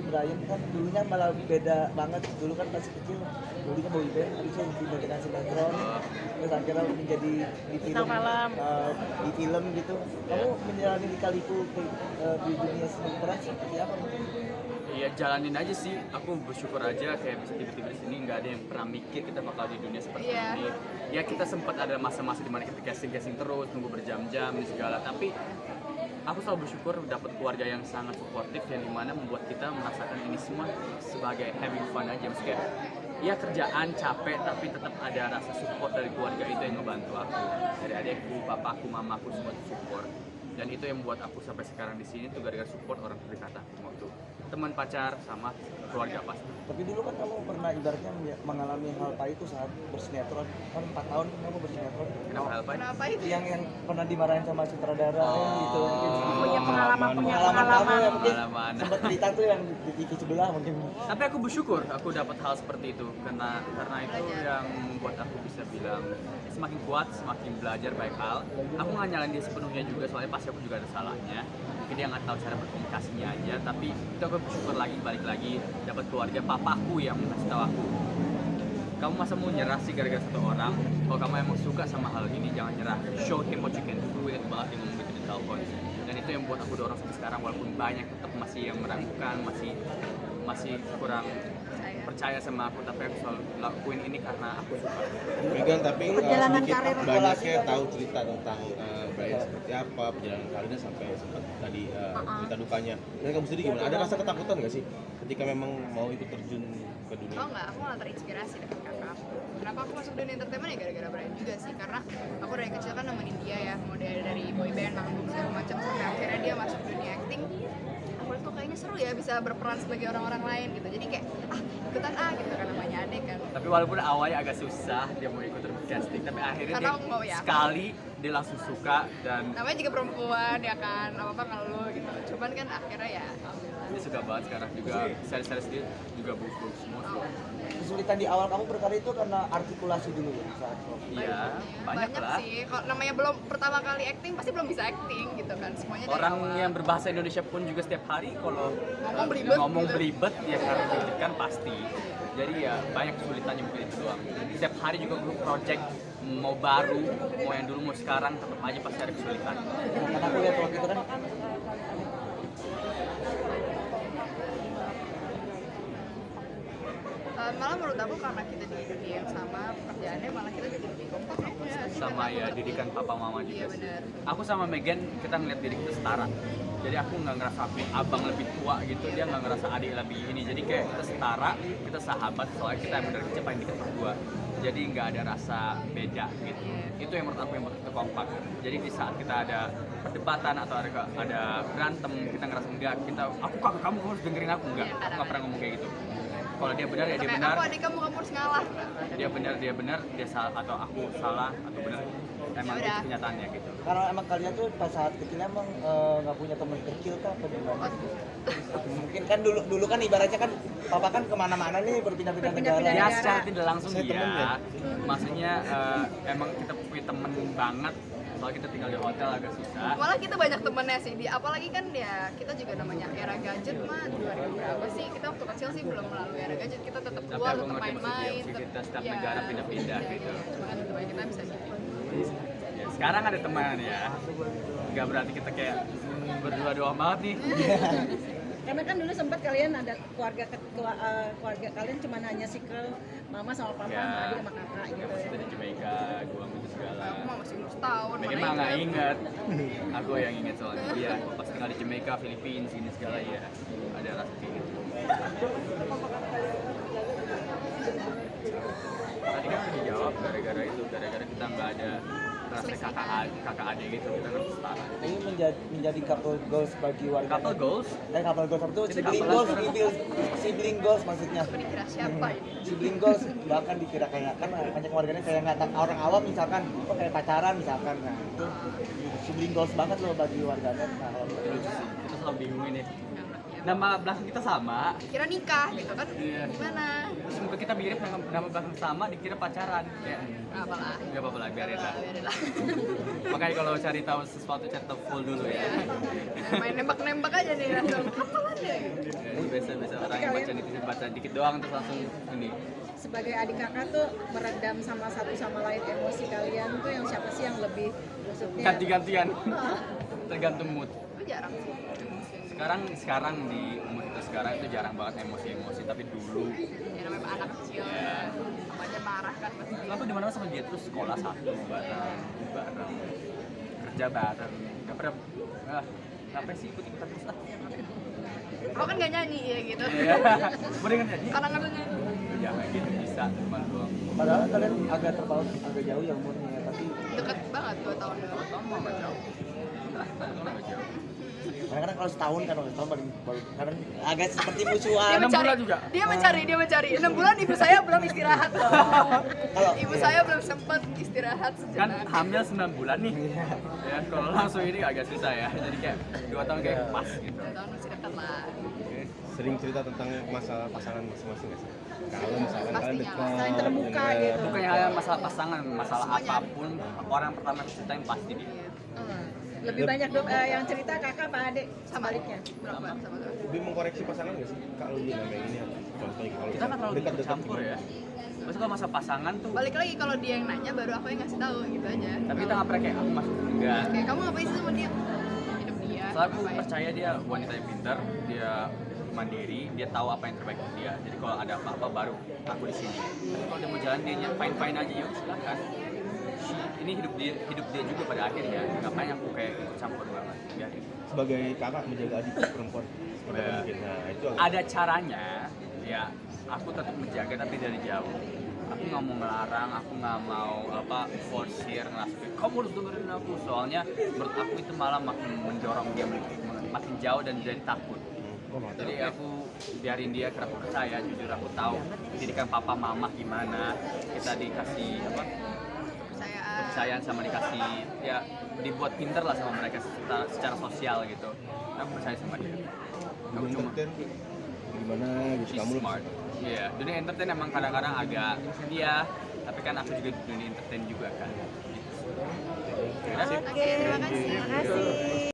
Brian kan dulunya malah beda banget. Dulu kan masih kecil, dulunya boyband, habisnya pindah dengan sinetron, terus akhirnya menjadi di film, di film gitu. Kamu menjalani lika-liku di dunia seni peran seperti apa? Ya jalanin aja sih, aku bersyukur aja kayak bisa tiba-tiba di sini, nggak ada yang pernah mikir kita bakal di dunia seperti ini. Ya kita sempat ada masa-masa dimana kita casting terus, nunggu berjam-jam dan segala, tapi aku selalu bersyukur dapat keluarga yang sangat suportif yang dimana membuat kita merasakan ini semua sebagai having fun aja. Maksudnya ya kerjaan capek tapi tetap ada rasa support dari keluarga itu yang ngebantu aku, dari adekku, papaku, mamaku semua support, dan itu yang membuat aku sampai sekarang di sini tuh gara-gara support orang terdekat aku, mau tuh teman, pacar, sama keluarga pasti. Tapi dulu kan kamu pernah ibaratnya mengalami hal pahit itu saat bersinetron, kan 4 tahun kan kamu bersinetron. Kenapa hal apa? Kenapa itu? Yang pernah dimarahin sama sutradara gitu. Punya pengalaman Kamu yang mungkin Pengalaman. sempat cerita tuh yang di TV sebelah mungkin. Tapi aku bersyukur aku dapat hal seperti itu karena itu yang membuat aku bisa bilang semakin kuat, semakin belajar banyak hal. Aku nggak nyalain dia sepenuhnya juga, soalnya pasti aku juga ada salahnya. Mungkin dia nggak tahu cara berkomunikasinya aja, tapi itu aku bersyukur lagi, balik lagi dapat keluarga papaku yang ngasih tahu aku, kamu masa mau nyerah sih gara-gara satu orang? Kalau kamu emang suka sama hal ini, jangan nyerah. Show him what you can do. Ingat banget dia ngomong gitu di telepon. Dan itu yang buat aku dorong sampai sekarang, walaupun banyak tetap masih yang meragukan, masih kurang percaya sama aku, tapi aku selalu lakuin ini karena aku suka. Megan, tapi Perjalanan sedikit karir banyaknya tahu cerita tentang Brian seperti apa, perjalanan karirnya sampai sempat tadi cerita dukanya. Dan kamu sendiri gimana? Ada rasa ketakutan nggak sih ketika memang mau ikut terjun ke dunia? Oh enggak, aku malah terinspirasi dengan kakak aku. Kenapa aku masuk dunia entertainment ya gara-gara Brian juga sih, karena aku dari kecil kan nemenin dia ya, mau dari boyband, manggung segala macam, sampai akhirnya dia masuk dunia acting. Aku lihat kok kayaknya seru ya bisa berperan sebagai orang-orang lain gitu, jadi kayak ikutan gitu kan, namanya adek kan. Tapi walaupun awalnya agak susah dia mau ikut casting, tapi akhirnya Karena dia mau ya. sekali dia langsung suka, dan Namanya juga perempuan ya kan, apa-apa ngeluh gitu. Cuman kan akhirnya ya alhamdulillah. dia suka banget sekarang juga. Series dia juga bagus-bagus semua. Kesulitan di awal kamu berkarya itu karena artikulasi dulu ya saat itu. Iya, banyak lah. sih. Kalau namanya belum pertama kali acting pasti belum bisa acting gitu kan. Semuanya dari Orang awal. yang berbahasa Indonesia pun juga setiap hari kalau Ngomong belibet gitu. ya karena deg-degan pasti. Jadi ya banyak kesulitannya mungkin itu doang. Setiap hari juga grup project, mau baru, mau yang dulu, mau sekarang, tetap aja pasti ada kesulitan. Karena aku lihat waktu itu kan Malah menurut aku karena kita di dunia yang sama pekerjaannya, malah kita jadi lebih kompak aja. Sama ya didikan papa mama juga. Iya sih. benar. Aku sama Megan kita ngeliat diri kita setara. Jadi aku nggak ngerasa aku abang lebih tua gitu, dia nggak ngerasa adik lebih ini. Jadi kayak kita setara, kita sahabat, soalnya kita emang dari kecil paling dekat berdua. Jadi nggak ada rasa beda gitu. Itu yang menurut aku yang buat kita kompak. Jadi di saat kita ada perdebatan atau ada berantem, kita ngerasa enggak, aku kakak kamu harus dengerin aku, enggak. Aku nggak pernah ngomong kayak gitu. Kalau dia benar ya dia Kayak benar. aku adik kamu harus ngalah. Dia benar, dia salah, atau aku salah atau benar. Emang Ya udah. itu kenyataannya gitu. karena emang kalian tuh pas saat kecil emang nggak punya teman kecil kah apa gimana? Mungkin kan dulu kan ibaratnya kan papa kan kemana-mana nih berpindah-pindah negara. Ya secara tidak langsung Saya temen ya. Maksudnya emang kita punya temen banget. Soalnya kita tinggal di hotel agak susah. Malah kita banyak temennya sih, apalagi kan ya kita juga namanya era gadget mah 2000 berapa sih, kita waktu kecil sih belum melalui era gadget, kita tetap Tapi keluar, aku tetap ngerti maksudnya, main-main, opsi kita setiap ya, negara pindah-pindah gitu. Cuman tetap aja kita bisa gitu. Ya, sekarang ada teman ya. Nggak berarti kita kayak berdua doang banget nih. Karena kan dulu sempat kalian ada keluarga kalian cuma hanya Sikel, mama sama papa, Ya. sama adik sama kakak Ya, gitu. pas kita di Jamaica, gua gitu segala. Aku mah masih umur setahun, Megan mana mah nggak inget. inget. Aku yang inget soalnya. Iya, pas tinggal di Jamaica, Filipina, sini segala ya. Ada rasa kayak gitu. Tadi kan udah dijawab gara-gara kita nggak ada rasa kakak adik gitu, kita nggak setara. Ini menjadi couple goals bagi warga. Couple goals? Couple goals itu Jadi sibling couple goals, apa? sibling goals maksudnya. Aku dikira siapa ini? Sibling goals bahkan dikira kayak kan banyak warganya kayak nggak tahu, orang awam misalkan kok kayak pacaran misalkan, nah itu sibling goals banget loh bagi warganet. Nah kalau Lucu sih, kita selalu bingungin ya. Ya nama belakang kita sama. Kira nikah gitu kan? Iya. Gimana? Terus muka kita mirip, nama belakang sama, dikira pacaran. Kayak Apalah. nggak apa-apa lah, biarin lah. Biarin lah. Makanya kalau cari tahu sesuatu, cari tahu full dulu ya. Main nembak-nembak aja nih langsung. Apalah deh gitu. Ya, biasa-biasa orang yang baca netizen baca dikit doang terus langsung ini. Sebagai adik kakak tuh meredam sama satu sama lain emosi kalian tuh yang siapa sih yang lebih maksudnya Ganti-gantian. Tergantung mood. Tapi jarang sih. Sekarang di umur itu sekarang itu jarang banget emosi-emosi, tapi dulu Ya namanya anak kecil. Iya. Apa aja marah kan pasti. aku di mana sama dia terus sekolah satu bareng kerja bareng nggak pernah ngapain sih ikut-ikutan terus lah. Aku kan gak nyanyi ya gitu. Iya. Mendingan nyanyi. Karena nggak bisa nyanyi. Ya kayak gitu bisa cuma doang. Padahal kalian agak terpaut agak jauh ya umurnya ya, tapi Deket banget 2 tahun doang. Kamu nggak jauh. Nggak jauh. kadang-kadang kalau setahun kan kalau setahun baru kadang agak seperti Dia musuhan. 6 mencari, bulan juga. dia mencari. 6 bulan ibu saya belum istirahat. Kalau Ibu saya belum sempat istirahat Kan sejenak. hamil 9 bulan nih. Ya kalau langsung ini agak susah ya. Jadi kayak 2 tahun kayak pas gitu. 2 tahun masih dekat lah. Sering cerita tentang masalah pasangan masing-masing nggak sih? Kalau misalkan kalian Pastinya. dekat, Saling terbuka dengan- gitu. Bukan hanya masalah pasangan, masalah Semuanya. apapun orang pertama yang ceritain pasti dia. Lebih banyak yang cerita kakak apa adik sebaliknya? Berapa sama tuh? lebih mengkoreksi pasangan nggak sih? Kalau dia namanya ini contohnya kalau Kita nggak terlalu dekat-dekat campur gimana? ya. Maksudnya kalau masalah pasangan tuh, Balik lagi kalau dia yang nanya baru aku yang ngasih tahu gitu aja. tapi kita nggak pernah kayak aku masuk enggak. Kayak kamu ngapain sih sama dia? Hidup dia. Soalnya aku ngapain? percaya dia wanita yang pintar, dia mandiri, dia tahu apa yang terbaik untuk dia. Jadi kalau ada apa-apa baru aku di sini. Tapi kalau dia mau jalan dia fine fine aja ya silakan. Ini hidup dia juga pada akhirnya. Ngapain aku kayak ikut campur banget? Biarin. Sebagai kakak menjaga adik perempuan seperti apa Ya. mungkin? Nah itu agak Ada caranya, ya aku tetap menjaga tapi dari jauh. Aku nggak mau melarang, aku nggak mau forsir ngelasukin kamu harus dengerin aku. Soalnya menurut aku itu malah makin mendorong dia makin jauh dan jadi takut. Jadi aku biarin dia karena aku percaya, jujur aku tahu didikan papa mama gimana, kita dikasih kepercayaan sama dikasih ya dibuat pinter lah sama mereka secara sosial gitu. Aku percaya sama dia. Aku dunia cuma entertain gimana gitu she's kamu smart. Iya, dunia entertain emang kadang-kadang agak dia, tapi kan aku juga di dunia entertain juga kan. Gitu. Oke, terima kasih. Terima kasih.